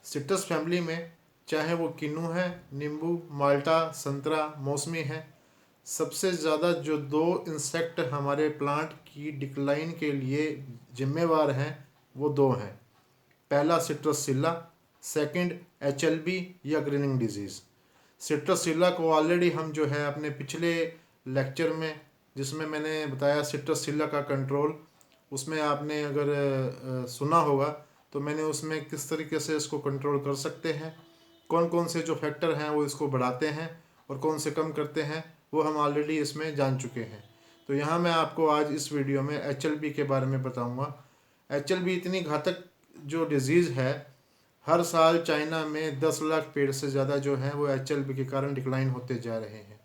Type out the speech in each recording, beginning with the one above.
Citrus family में चाहे वो किन्नू है, नींबू, माल्टा, संतरा, मौसमी है, सबसे ज़्यादा जो दो इंसेक्ट हमारे प्लांट की डिक्लाइन के लिए जिम्मेवार हैं वो दो हैं। पहला सिट्रसिल्ला, सेकंड एचएलबी या ग्रीनिंग डिजीज़। सिट्रसिल्ला को ऑलरेडी हम जो है अपने पिछले लेक्चर में, जिसमें मैंने बताया सिट्रसिल्ला का कंट्रोल, उसमें आपने अगर सुना होगा तो मैंने उसमें किस तरीके से इसको कंट्रोल कर सकते हैं, कौन कौन से जो फैक्टर हैं वो इसको बढ़ाते हैं और कौन से कम करते हैं, वो हम ऑलरेडी इसमें जान चुके हैं। तो यहाँ मैं आपको आज इस वीडियो में एचएलबी के बारे में बताऊँगा। एचएलबी इतनी घातक जो डिज़ीज़ है, हर साल चाइना में 10 लाख पेड़ से ज़्यादा जो हैं वो एचएलबी के कारण डिक्लाइन होते जा रहे हैं।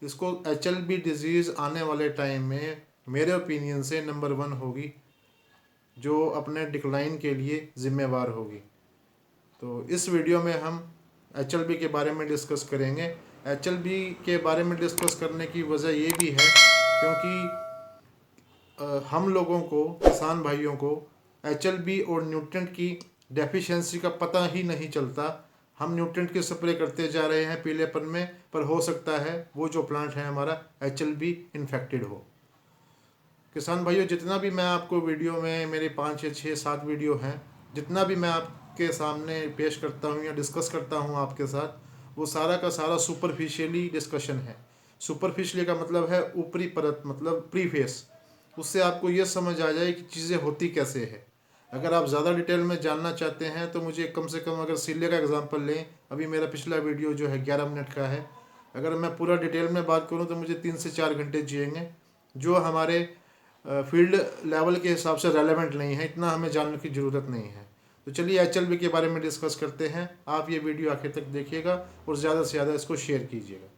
इसको एचएलबी डिज़ीज़ आने वाले टाइम में मेरे ओपिनियन से नंबर 1 होगी, जो अपने डिक्लाइन के लिए ज़िम्मेवार होगी। तो इस वीडियो में हम एचएलबी के बारे में डिस्कस करेंगे। एचएलबी के बारे में डिस्कस करने की वजह ये भी है क्योंकि हम लोगों को, किसान भाइयों को एचएलबी और न्यूट्रिएंट की डेफिशिएंसी का पता ही नहीं चलता। हम न्यूट्रिएंट की स्प्रे करते जा रहे हैं पीलेपन में, पर हो सकता है वो जो प्लांट है हमारा एचएलबी इन्फेक्टेड हो। किसान भाइयों, जितना भी मैं आपको वीडियो में, मेरे 5 या 6 7 वीडियो हैं, जितना भी मैं आपके सामने पेश करता हूँ या डिस्कस करता हूँ आपके साथ, वो सारा का सारा सुपरफिशियली डिस्कशन है। सुपरफिशियली का मतलब है ऊपरी परत, मतलब प्रीफेस। उससे आपको ये समझ आ जाए कि चीज़ें होती कैसे है। अगर आप ज़्यादा डिटेल में जानना चाहते हैं तो मुझे कम से कम, अगर सिले का एग्जांपल लें, अभी मेरा पिछला वीडियो जो है 11 मिनट का है, अगर मैं पूरा डिटेल में बात करूं तो मुझे 3 से 4 घंटे जिएंगे, जो हमारे फील्ड लेवल के हिसाब से रेलेवेंट नहीं है। इतना हमें जानने की ज़रूरत नहीं है। तो चलिए एचएलबी के बारे में डिस्कस करते हैं। आप ये वीडियो आखिर तक देखिएगा और ज़्यादा से ज़्यादा इसको शेयर कीजिएगा।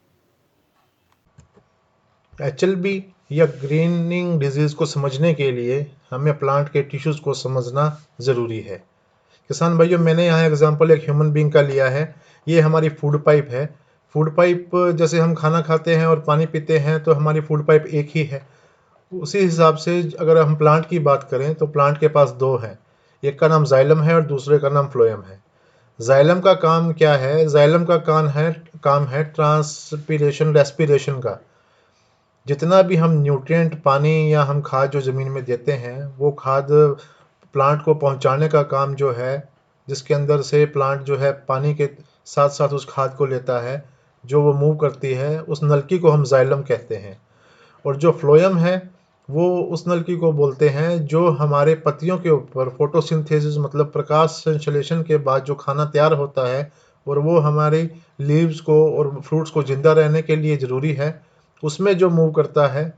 एचएलबी या ग्रीनिंग डिजीज़ को समझने के लिए हमें प्लांट के टिश्यूज़ को समझना ज़रूरी है। किसान भाइयों, मैंने यहाँ एग्जांपल एक ह्यूमन बीइंग का लिया है। ये हमारी फूड पाइप है। फूड पाइप, जैसे हम खाना खाते हैं और पानी पीते हैं तो हमारी फूड पाइप एक ही है। उसी हिसाब से अगर हम प्लांट की बात करें तो प्लांट के पास दो हैं। एक का नाम जाइलम है और दूसरे का नाम फ्लोएम है। जाइलम का काम क्या है? जाइलम का काम है ट्रांसपीरेशन, रेस्पिरेशन का। जितना भी हम न्यूट्रिएंट, पानी या हम खाद जो ज़मीन में देते हैं, वो खाद प्लांट को पहुंचाने का काम जो है, जिसके अंदर से प्लांट जो है पानी के साथ साथ उस खाद को लेता है, जो वो मूव करती है, उस नलकी को हम जाइलम कहते हैं। और जो फ्लोएम है, वो उस नलकी को बोलते हैं जो हमारे पत्तियों के ऊपर फोटोसिंथेसिस, मतलब प्रकाश संश्लेषण के बाद जो खाना तैयार होता है और वो हमारी लीव्स को और फ्रूट्स को जिंदा रहने के लिए ज़रूरी है, उसमें जो मूव करता है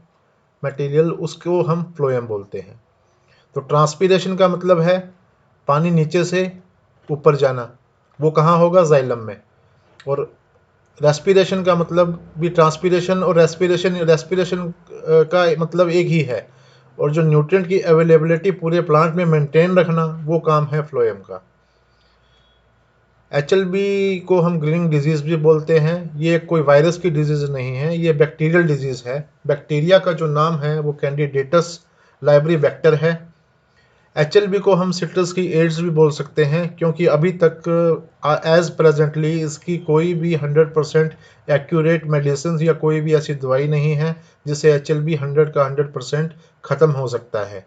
मटेरियल, उसको हम फ्लोएम बोलते हैं। तो ट्रांसपीरेशन का मतलब है पानी नीचे से ऊपर जाना, वो कहाँ होगा? जाइलम में। और रेस्पिरेशन का मतलब भी, ट्रांसपीरेशन और रेस्पिरेशन, रेस्पिरेशन का मतलब एक ही है। और जो न्यूट्रिएंट की अवेलेबिलिटी पूरे प्लांट में मेंटेन रखना, वो काम है फ्लोएम का। एचएलबी को हम ग्रीनिंग डिजीज़ भी बोलते हैं। ये कोई वायरस की डिजीज़ नहीं है, ये बैक्टीरियल डिजीज़ है। बैक्टीरिया का जो नाम है वो कैंडिडेटस लाइब्री बैक्टर है। एचएलबी को हम सिट्रस की एड्स भी बोल सकते हैं, क्योंकि अभी तक एज प्रेजेंटली इसकी कोई भी 100% एक्यूरेट मेडिसिन या कोई भी ऐसी दवाई नहीं है जिससे एचएलबी 100 का 100% ख़त्म हो सकता है।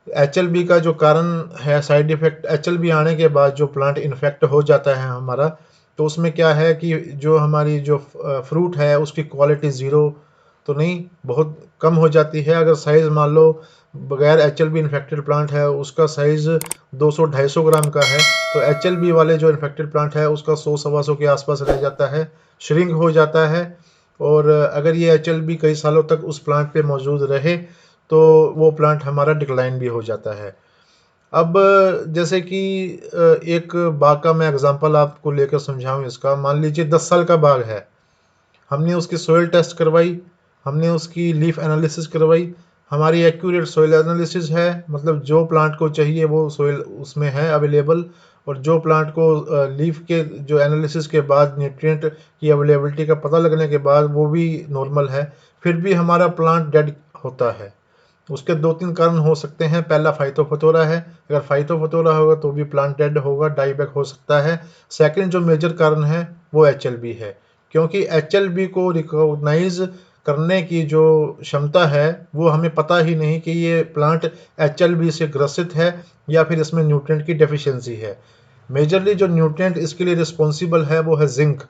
एचएलबी का जो कारण है साइड इफ़ेक्ट, एचएलबी आने के बाद जो प्लांट इन्फेक्ट हो जाता है हमारा, तो उसमें क्या है कि जो हमारी जो फ्रूट है उसकी क्वालिटी ज़ीरो तो नहीं, बहुत कम हो जाती है। अगर साइज़ मान लो, बगैर एचएलबी इन्फेक्टेड प्लांट है उसका साइज़ 200-250 ग्राम का है, तो एचएलबी वाले जो इन्फेक्टेड प्लांट है उसका 100-125 के आसपास रह जाता है, श्रिंक हो जाता है। और अगर ये एचएलबी कई सालों तक उस प्लांट पे मौजूद रहे तो वो प्लांट हमारा डिक्लाइन भी हो जाता है। अब जैसे कि एक बाग का मैं एग्जांपल आपको लेकर समझाऊं इसका। मान लीजिए 10 साल का बाग है, हमने उसकी सोइल टेस्ट करवाई, हमने उसकी लीफ एनालिसिस करवाई, हमारी एक्यूरेट सोइल एनालिसिस है, मतलब जो प्लांट को चाहिए वो सोइल उसमें है अवेलेबल, और जो प्लांट को लीफ के जो एनालिसिस के बाद न्यूट्रिएंट की अवेलेबिलिटी का पता लगने के बाद वो भी नॉर्मल है, फिर भी हमारा प्लांट डेड होता है। उसके 2-3 कारण हो सकते हैं। पहला फाइटोफथोरा है, अगर फाइटोफथोरा होगा तो भी प्लांट डेड होगा, डाईबैक हो सकता है। सेकंड जो मेजर कारण है वो एचएलबी है, क्योंकि एचएलबी को रिकॉग्नाइज करने की जो क्षमता है वो हमें पता ही नहीं कि ये प्लांट एचएलबी से ग्रसित है या फिर इसमें न्यूट्रिएंट की डेफिशिएंसी है। मेजरली जो न्यूट्रिएंट इसके लिए रिस्पॉन्सिबल है वो है जिंक।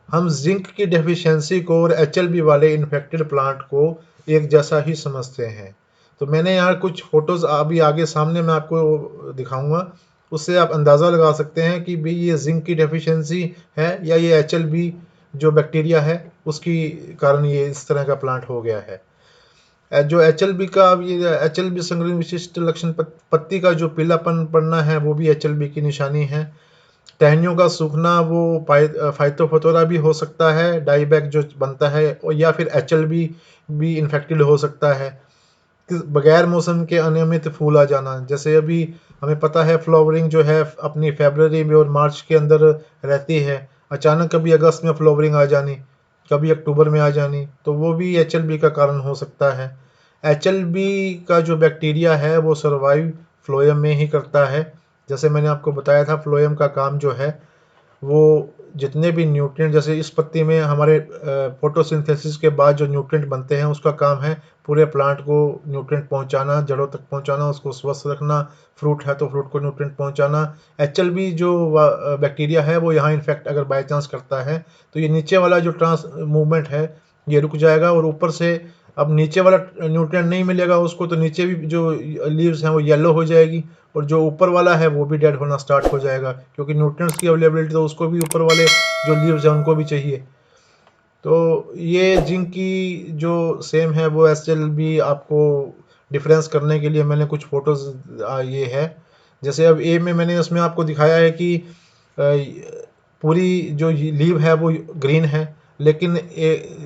हम जिंक की डेफिशिएंसी को और एचएलबी वाले इन्फेक्टेड प्लांट को एक जैसा ही समझते हैं। तो मैंने यहाँ कुछ फोटोज अभी आगे सामने मैं आपको दिखाऊंगा, उससे आप अंदाज़ा लगा सकते हैं कि भाई ये जिंक की डेफिशिएंसी है या ये एचएलबी जो बैक्टीरिया है उसकी कारण ये इस तरह का प्लांट हो गया है। जो एचएलबी का अब ये एचएलबी संग्रहण विशिष्ट लक्षण पत्ती का जो पीलापन पड़ना है वो भी एचएलबी की निशानी है। टहनियों का सूखना वो फाइटोफथोरा भी हो सकता है, डाईबैक जो बनता है, और या फिर एचएलबी भी इन्फेक्टेड हो सकता है। बगैर मौसम के अनियमित फूल आ जाना, जैसे अभी हमें पता है फ्लावरिंग जो है अपनी फरवरी में और मार्च के अंदर रहती है, अचानक कभी अगस्त में फ्लावरिंग आ जानी, कभी अक्टूबर में आ जानी, तो वो भी एचएलबी का कारण हो सकता है। एचएलबी का जो बैक्टीरिया है वो सर्वाइव फ्लोएम में ही करता है। जैसे मैंने आपको बताया था, फ्लोएम का काम जो है वो जितने भी न्यूट्रिएंट, जैसे इस पत्ती में हमारे फोटोसिंथेसिस के बाद जो न्यूट्रिएंट बनते हैं उसका काम है पूरे प्लांट को न्यूट्रिएंट पहुंचाना, जड़ों तक पहुंचाना, उसको स्वस्थ रखना। फ्रूट है तो फ्रूट को न्यूट्रिएंट पहुंचाना। एचएलबी जो बैक्टीरिया है वो यहाँ इन्फेक्ट अगर बाय चांस करता है तो ये नीचे वाला जो ट्रांस मूवमेंट है ये रुक जाएगा, और ऊपर से अब नीचे वाला न्यूट्रिएंट नहीं मिलेगा उसको, तो नीचे भी जो लीव्स हैं वो येलो हो जाएगी, और जो ऊपर वाला है वो भी डेड होना स्टार्ट हो जाएगा, क्योंकि न्यूट्रिएंट्स की अवेलेबिलिटी तो उसको भी ऊपर वाले जो लीव्स हैं उनको भी चाहिए। तो ये जिंक की जो सेम है वो एचएलबी आपको डिफरेंस करने के लिए मैंने कुछ फोटोज ये है। जैसे अब ए में मैंने उसमें आपको दिखाया है कि पूरी जो लीव है वो ग्रीन है, लेकिन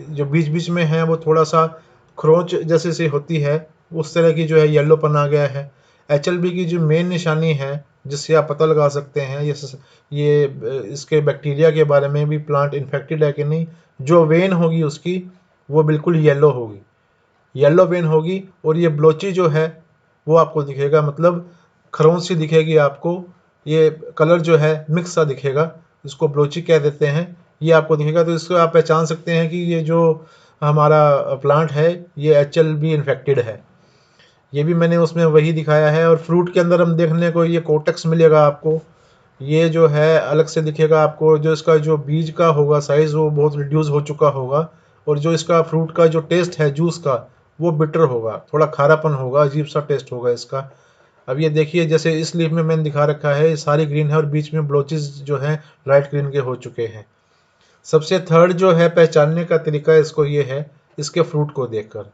जो बीच बीच में है वो थोड़ा सा खरोंच जैसे से होती है, उस तरह की जो है येलोपन आ गया है। एचएलबी की जो मेन निशानी है जिससे आप पता लगा सकते हैं ये इसके बैक्टीरिया के बारे में भी प्लांट इन्फेक्टेड है कि नहीं, जो वेन होगी उसकी वो बिल्कुल येलो होगी, येलो वेन होगी, और ये ब्लोची जो है वो आपको दिखेगा, मतलब खरोंच सी दिखेगी आपको। ये कलर जो है मिक्स सा दिखेगा, इसको ब्लोची कह देते हैं, ये आपको दिखेगा। तो इसको आप पहचान सकते हैं कि ये जो हमारा प्लांट है ये एचएलबी इन्फेक्टेड है। ये भी मैंने उसमें वही दिखाया है। और फ्रूट के अंदर हम देखने को ये कोटेक्स मिलेगा आपको, ये जो है अलग से दिखेगा आपको। जो इसका जो बीज का होगा साइज़ वो बहुत रिड्यूस हो चुका होगा, और जो इसका फ्रूट का जो टेस्ट है जूस का वो बिटर होगा, थोड़ा खारापन होगा, अजीब सा टेस्ट होगा इसका। अब ये देखिए जैसे इस लीफ में मैंने दिखा रखा है, ये सारी ग्रीन है और बीच में ब्लोचेस जो हैं लाइट ग्रीन के हो चुके हैं। सबसे थर्ड जो है पहचानने का तरीका इसको ये है, इसके फ्रूट को देखकर।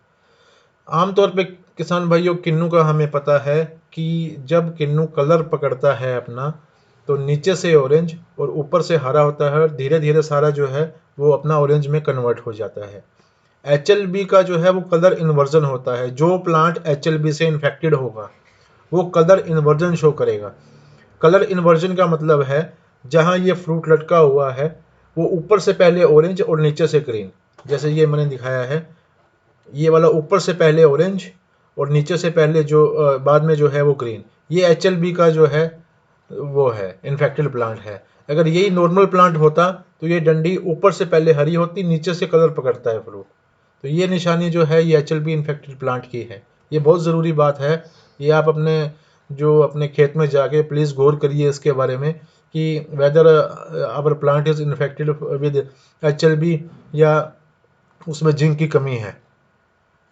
आमतौर पे किसान भाइयों किन्नू का हमें पता है कि जब किन्नू कलर पकड़ता है अपना तो नीचे से ऑरेंज और ऊपर से हरा होता है, और धीरे धीरे सारा जो है वो अपना ऑरेंज में कन्वर्ट हो जाता है। एचएलबी का जो है वो कलर इन्वर्जन होता है। जो प्लांट एचएलबी से इन्फेक्टेड होगा वो कलर इन्वर्जन शो करेगा। कलर इन्वर्जन का मतलब है जहाँ ये फ्रूट लटका हुआ है वो ऊपर से पहले ऑरेंज और नीचे से ग्रीन, जैसे ये मैंने दिखाया है, ये वाला ऊपर से पहले ऑरेंज और नीचे से पहले जो बाद में जो है वो ग्रीन, ये एचएलबी का जो है वो है इन्फेक्टेड प्लांट है। अगर यही नॉर्मल प्लांट होता तो ये डंडी ऊपर से पहले हरी होती, नीचे से कलर पकड़ता है फ्रूट। तो ये निशानी जो है ये एचएलबी इन्फेक्टेड प्लांट की है। ये बहुत ज़रूरी बात है, ये आप अपने खेत में जाके प्लीज़ गौर करिए इसके बारे में कि whether our plant is infected with HLB या उसमें जिंक की कमी है।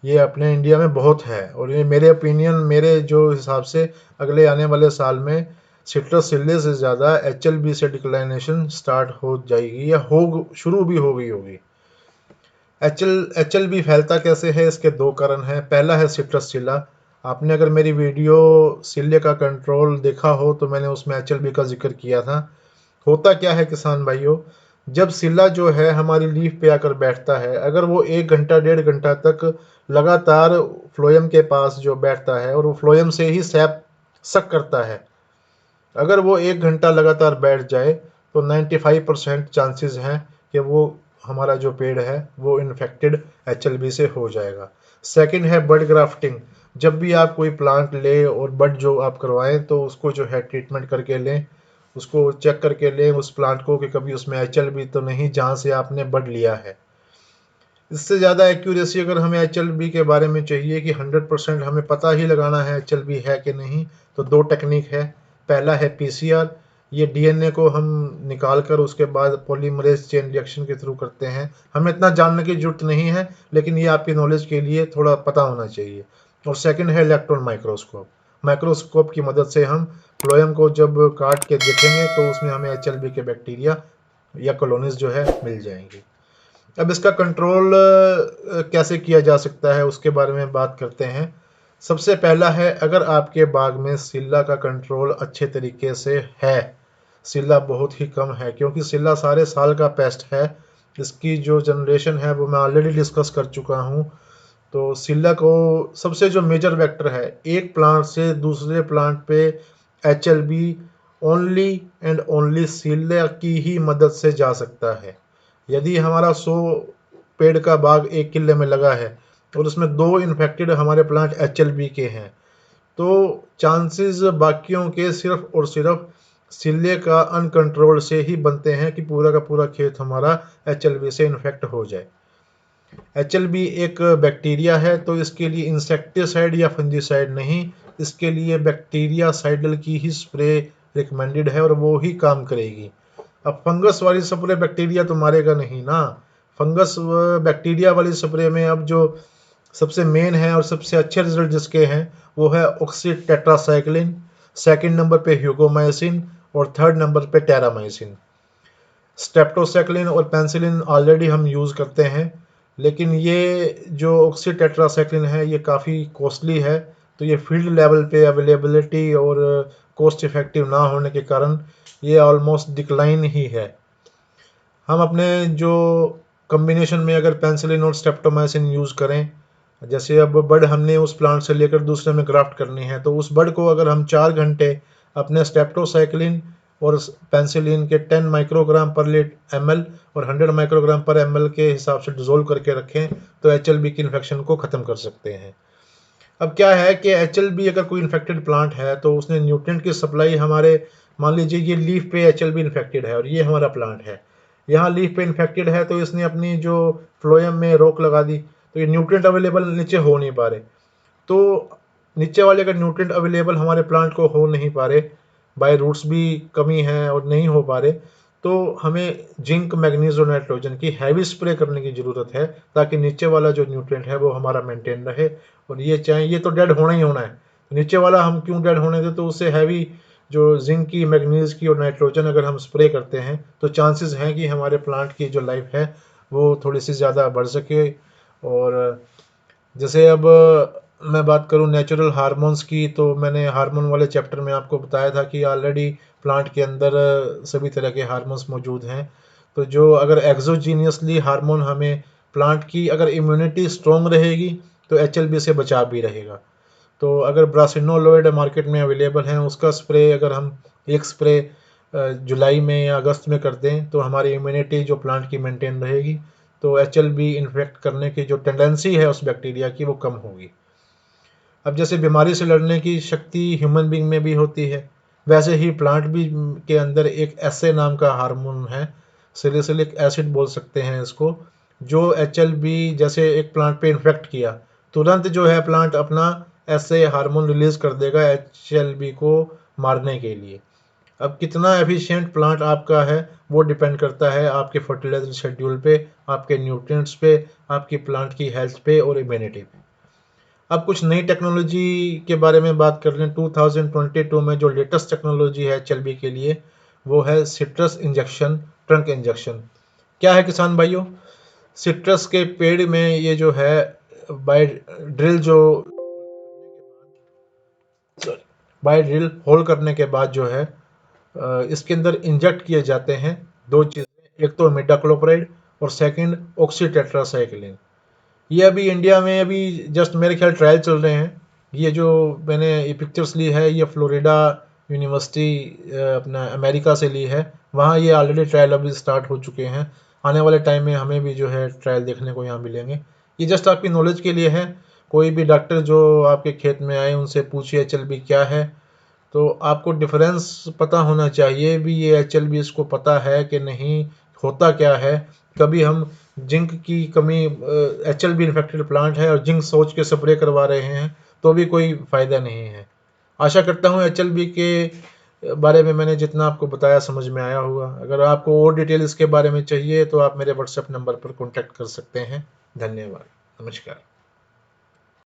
ये अपने इंडिया में बहुत है, और ये मेरे ओपिनियन, मेरे जो हिसाब से अगले आने वाले साल में सिट्रस सिल्ले से ज़्यादा एचएलबी से डिक्लाइनेशन स्टार्ट हो जाएगी या शुरू भी हो गई होगी। एचएलबी फैलता कैसे है, इसके दो कारण हैं। पहला है सिट्रस सिल्ला। आपने अगर मेरी वीडियो सिल्ले का कंट्रोल देखा हो तो मैंने उसमें एचएलबी का जिक्र किया था। होता क्या है किसान भाइयों, जब सिल्ला जो है हमारी लीफ पे आकर बैठता है, अगर वो 1 घंटा 1.5 घंटा तक लगातार फ्लोएम के पास जो बैठता है और वो फ्लोएम से ही सैप सक करता है, अगर वो 1 घंटा लगातार बैठ जाए तो 95% चांसेस हैं कि वो हमारा जो पेड़ है वो इन्फेक्टेड एचएलबी से हो जाएगा। सेकंड है बड ग्राफ्टिंग। जब भी आप कोई प्लांट ले और बड जो आप करवाएं तो उसको जो है ट्रीटमेंट करके लें, उसको चेक करके लें उस प्लांट को कि कभी उसमें HLB तो नहीं जहाँ से आपने बड लिया है। इससे ज़्यादा एक्यूरेसी अगर हमें HLB के बारे में चाहिए कि 100% हमें पता ही लगाना है HLB है कि नहीं, तो दो टेक्निक है। पहला है PCR, ये DNA को हम निकाल कर उसके बाद पॉलीमरेज चेन रिएक्शन के थ्रू करते हैं। हमें इतना जानने की जरूरत नहीं है, लेकिन ये आपकी नॉलेज के लिए थोड़ा पता होना चाहिए। और सेकंड है इलेक्ट्रॉन माइक्रोस्कोप। माइक्रोस्कोप की मदद से हम फ्लोएम को जब काट के देखेंगे तो उसमें हमें HLB के बैक्टीरिया या कॉलोनीज जो है मिल जाएंगी। अब इसका कंट्रोल कैसे किया जा सकता है उसके बारे में बात करते हैं। सबसे पहला है, अगर आपके बाग में सिल्ला का कंट्रोल अच्छे तरीके से है, सिल्ला बहुत ही कम है क्योंकि सिल्ला सारे साल का पेस्ट है, इसकी जो जनरेशन है वो मैं ऑलरेडी डिस्कस कर चुका हूँ। तो सिल्ला को सबसे जो मेजर वेक्टर है, एक प्लांट से दूसरे प्लांट पे HLB ओनली एंड ओनली सिल्ला की ही मदद से जा सकता है। यदि हमारा 100 पेड़ का बाग 1 किले में लगा है और उसमें 2 इन्फेक्टेड हमारे प्लांट HLB के हैं, तो चांसेस बाकियों के सिर्फ और सिर्फ सिल्ले का अनकंट्रोल से ही बनते हैं कि पूरा का पूरा खेत हमारा HLB से इन्फेक्ट हो जाए। HLB एक बैक्टीरिया है, तो इसके लिए इंसेक्टिसाइड या फंजीसाइड नहीं, इसके लिए बैक्टीरिया साइडल की ही स्प्रे रिकमेंडेड है और वो ही काम करेगी। अब फंगस वाली स्प्रे बैक्टीरिया तो मारेगा नहीं ना। फंगस बैक्टीरिया वाली स्प्रे में अब जो सबसे मेन है और सबसे अच्छे रिजल्ट जिसके हैं वो है ऑक्सी टेट्रासाइक्लिन, सेकंड नंबर पे ह्यूगोमाइसिन और थर्ड नंबर पे टेरामाइसिन। स्ट्रेप्टोसाइक्लिन और पेनिसिलिन ऑलरेडी हम यूज़ करते हैं, लेकिन ये जो ऑक्सी टेट्रासाइक्लिन है ये काफ़ी कॉस्टली है, तो ये फील्ड लेवल पे अवेलेबिलिटी और कॉस्ट इफेक्टिव ना होने के कारण ये ऑलमोस्ट डिक्लाइन ही है। हम अपने जो कॉम्बिनेशन में अगर पेनिसिलिन और स्ट्रेप्टोमाइसिन यूज़ करें, जैसे अब बड हमने उस प्लांट से लेकर दूसरे में ग्राफ्ट करनी है, तो उस बड को अगर हम 4 घंटे अपने स्ट्रेप्टोसाइक्लिन और पेनिसिलिन के 10 माइक्रोग्राम पर ml और 100 माइक्रोग्राम पर ml के हिसाब से डिजोल्व करके रखें तो HLB की इन्फेक्शन को ख़त्म कर सकते हैं। अब क्या है कि HLB अगर कोई इन्फेक्टेड प्लांट है तो उसने न्यूट्रिएंट की सप्लाई हमारे, मान लीजिए ये लीफ पे HLB इन्फेक्टेड है और ये हमारा प्लांट है, यहाँ लीफ पे इन्फेक्टेड है तो इसने अपनी जो फ्लोएम में रोक लगा दी, तो ये न्यूट्रिएंट अवेलेबल नीचे हो नहीं पा रहे। तो नीचे वाले अगर न्यूट्रिएंट अवेलेबल हमारे प्लांट को हो नहीं पा रहे, बाय रूट्स भी कमी है और नहीं हो पा रहे, तो हमें जिंक मैग्नीज और नाइट्रोजन की हैवी स्प्रे करने की ज़रूरत है ताकि नीचे वाला जो न्यूट्रिएंट है वो हमारा मेंटेन रहे। और ये चाहे ये तो डेड होना ही होना है, तो नीचे वाला हम क्यों डेड होने दें, तो उससे हैवी जो जिंक की, मैग्नीज की और नाइट्रोजन अगर हम स्प्रे करते हैं तो चांसेस हैं कि हमारे प्लांट की जो लाइफ है वो थोड़ी सी ज़्यादा बढ़ सके। और जैसे अब मैं बात करूं नेचुरल हार्मोन्स की, तो मैंने हार्मोन वाले चैप्टर में आपको बताया था कि ऑलरेडी प्लांट के अंदर सभी तरह के हार्मोन्स मौजूद हैं। तो जो अगर एक्सोजीनियसली हार्मोन हमें, प्लांट की अगर इम्यूनिटी स्ट्रॉन्ग रहेगी तो HLB से बचाव भी रहेगा। तो अगर ब्रासिनोलोइड मार्केट में अवेलेबल है, उसका स्प्रे अगर हम एक स्प्रे जुलाई में या अगस्त में कर दें तो हमारी इम्यूनिटी जो प्लांट की मेंटेन रहेगी, तो HLB इन्फेक्ट करने की जो टेंडेंसी है उस बैक्टीरिया की वो कम होगी। अब जैसे बीमारी से लड़ने की शक्ति ह्यूमन बींग में भी होती है, वैसे ही प्लांट भी के अंदर एक एसए नाम का हार्मोन है, सैलिसिलिक एसिड बोल सकते हैं इसको, जो HLB जैसे एक प्लांट पे इन्फेक्ट किया, तुरंत जो है प्लांट अपना एसए हार्मोन रिलीज कर देगा HLB को मारने के लिए। अब कितना एफिशिएंट प्लांट आपका है वो डिपेंड करता है आपके फर्टिलाइजर शेड्यूल पे, आपके न्यूट्रिएंट्स पे, आपकी प्लांट की हेल्थ पे और इम्यूनिटी पे। अब कुछ नई टेक्नोलॉजी के बारे में बात कर लें। 2022 में जो लेटेस्ट टेक्नोलॉजी है HLB के लिए वो है सिट्रस इंजेक्शन, ट्रंक इंजेक्शन। क्या है किसान भाइयों, सिट्रस के पेड़ में ये जो है बाय ड्रिल जो बाय ड्रिल होल करने के बाद जो है इसके अंदर इंजेक्ट किए जाते हैं दो चीज़ें, एक तो इमिडाक्लोप्राइड और सेकंड ऑक्सीटेट्रासाइक्लिन। ये अभी इंडिया में अभी जस्ट मेरे ख्याल ट्रायल चल रहे हैं। ये जो मैंने ये पिक्चर्स ली है ये फ्लोरिडा यूनिवर्सिटी अपना अमेरिका से ली है, वहाँ ये ऑलरेडी ट्रायल अभी स्टार्ट हो चुके हैं। आने वाले टाइम में हमें भी जो है ट्रायल देखने को यहाँ मिलेंगे। ये जस्ट आपकी नॉलेज के लिए है, कोई भी डॉक्टर जो आपके खेत में आए उनसे पूछिए HLB क्या है, तो आपको डिफरेंस पता होना चाहिए भी ये HLB इसको पता है कि नहीं, होता क्या है। कभी हम जिंक की कमी, HLB इन्फेक्टेड प्लांट है और जिंक सोच के स्प्रे करवा रहे हैं तो भी कोई फ़ायदा नहीं है। आशा करता हूँ HLB के बारे में मैंने जितना आपको बताया समझ में आया होगा। अगर आपको और डिटेल इसके बारे में चाहिए तो आप मेरे व्हाट्सएप नंबर पर कॉन्टैक्ट कर सकते हैं। धन्यवाद। नमस्कार।